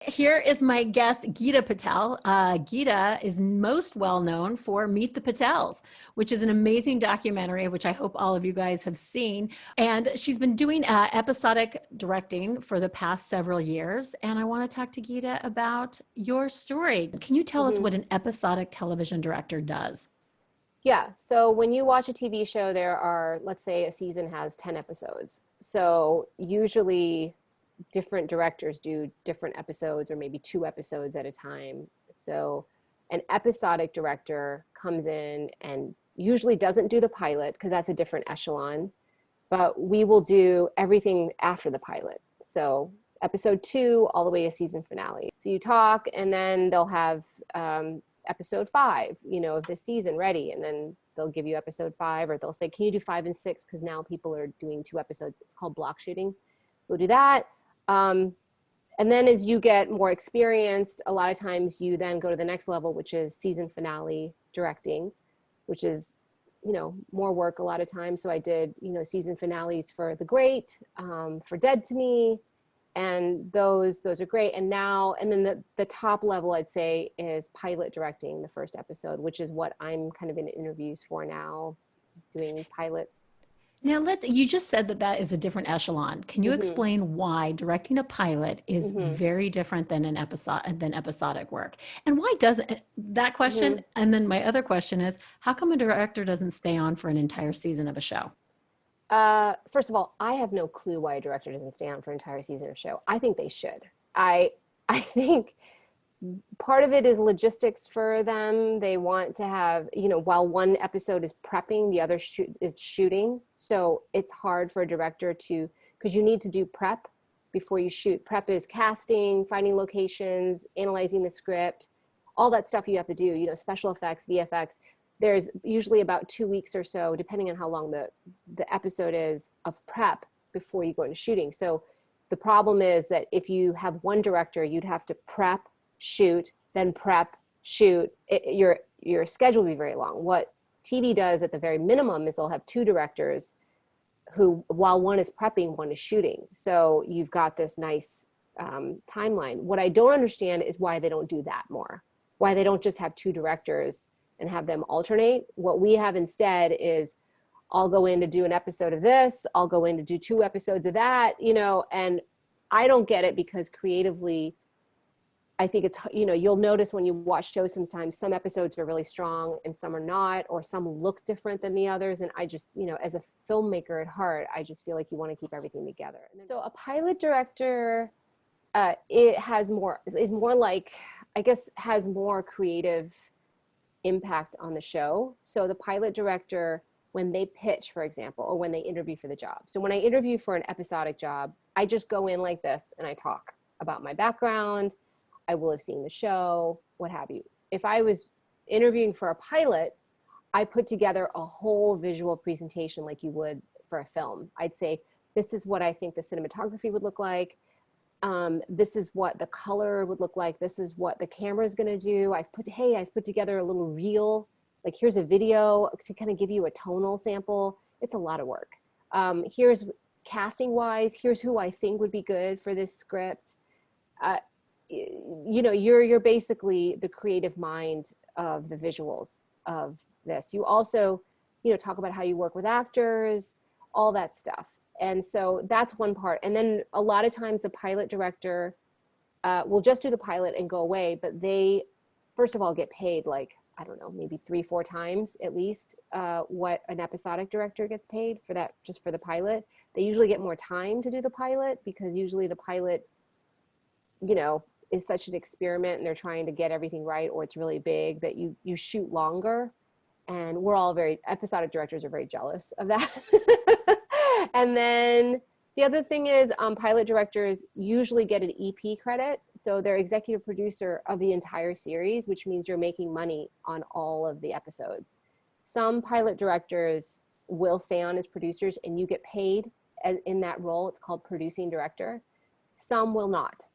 Here is my guest, Geeta Patel. Geeta is most well known for Meet the Patels, which is an amazing documentary, which I hope all of you guys have seen. And she's been doing episodic directing for the past several years. And I want to talk to Geeta about your story. Can you tell us what an episodic television director does? Yeah. So when you watch a TV show, there are, let's say a season has 10 episodes. So usually different directors do different episodes or maybe 2 episodes at a time. So an episodic director comes in and usually doesn't do the pilot because that's a different echelon, but we will do everything after the pilot. So episode 2 all the way to season finale. So you talk and then they'll have episode 5, of this season ready. And then they'll give you episode 5, or they'll say, can you do 5 and 6? Because now people are doing 2 episodes. It's called block shooting. We'll do that. And then as you get more experienced, a lot of times you then go to the next level, which is season finale directing, which is, more work a lot of times. So I did, season finales for The Great, for Dead to Me, and those are great. And then the top level I'd say is pilot directing the first episode, which is what I'm kind of in interviews for now, doing pilots. Now, you just said that is a different echelon. Can you explain why directing a pilot is very different than episodic work? And why doesn't that question? And then my other question is, how come a director doesn't stay on for an entire season of a show? First of all, I have no clue why a director doesn't stay on for an entire season of a show. I think they should. I think part of it is logistics for them. They want to have, while one episode is prepping, the other is shooting. So it's hard for a director because you need to do prep before you shoot. Prep is casting, finding locations, analyzing the script, all that stuff you have to do, special effects, VFX. There's usually about 2 weeks or so, depending on how long the episode is, of prep before you go into shooting. So the problem is that if you have one director, you'd have to prep, shoot, then prep, shoot. Your schedule will be very long. What TV does at the very minimum is they'll have 2 directors who, while one is prepping, one is shooting. So you've got this nice timeline. What I don't understand is why they don't do that more. Why they don't just have 2 directors and have them alternate. What we have instead is, I'll go in to do an episode of this, I'll go in to do 2 episodes of that, and I don't get it because creatively, I think it's, you'll notice when you watch shows sometimes, some episodes are really strong and some are not, or some look different than the others. And I just, as a filmmaker at heart, I just feel like you want to keep everything together. So a pilot director, is more like, I guess, has more creative impact on the show. So the pilot director, when they pitch, for example, or when they interview for the job. So when I interview for an episodic job, I just go in like this and I talk about my background. I will have seen the show, what have you. If I was interviewing for a pilot, I put together a whole visual presentation like you would for a film. I'd say, this is what I think the cinematography would look like. This is what the color would look like. This is what the camera is going to do. I've put together a little reel. Like, here's a video to kind of give you a tonal sample. It's a lot of work. Here's casting wise, here's who I think would be good for this script. You're basically the creative mind of the visuals of this. You also, talk about how you work with actors, all that stuff. And so that's one part. And then a lot of times the pilot director will just do the pilot and go away, but they, first of all, get paid like, I don't know, maybe 3-4 times at least what an episodic director gets paid for that, just for the pilot. They usually get more time to do the pilot because usually the pilot, is such an experiment and they're trying to get everything right, or it's really big that you shoot longer. And we're all episodic directors are very jealous of that. And then the other thing is pilot directors usually get an EP credit. So they're executive producer of the entire series, which means you're making money on all of the episodes. Some pilot directors will stay on as producers and you get paid in that role. It's called producing director. Some will not.